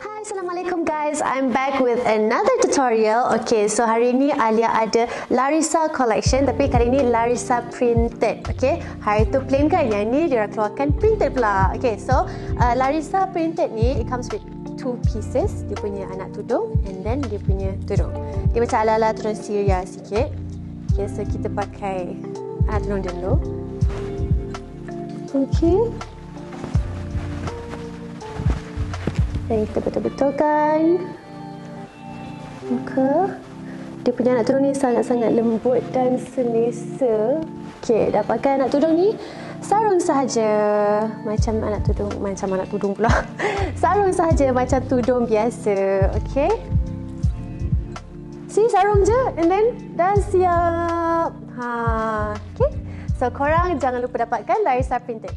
Hi, Assalamualaikum guys. I'm back with another tutorial. Okay, so hari ni Alia ada Larissa collection, tapi kali ni Larissa printed. Okay, hari tu plain kan, yang ni dia keluarkan printed pula. Okay, so Larissa printed ni, it comes with two pieces. Dia punya anak tudung and then dia punya tudung. Dia macam ala-ala tudung Syria sikit. Okay, so kita pakai anak tudung dulu. Okay. Dan kita betul-betulkan muka. Dia punya anak tudung ni sangat-sangat lembut dan selesa. Okey, dah pakai anak tudung ni, sarung sahaja macam anak tudung pula. Sarung sahaja macam tudung biasa. Okey. See, sarung je and then dah siap. Okey. So korang jangan lupa dapatkan Larissa printed.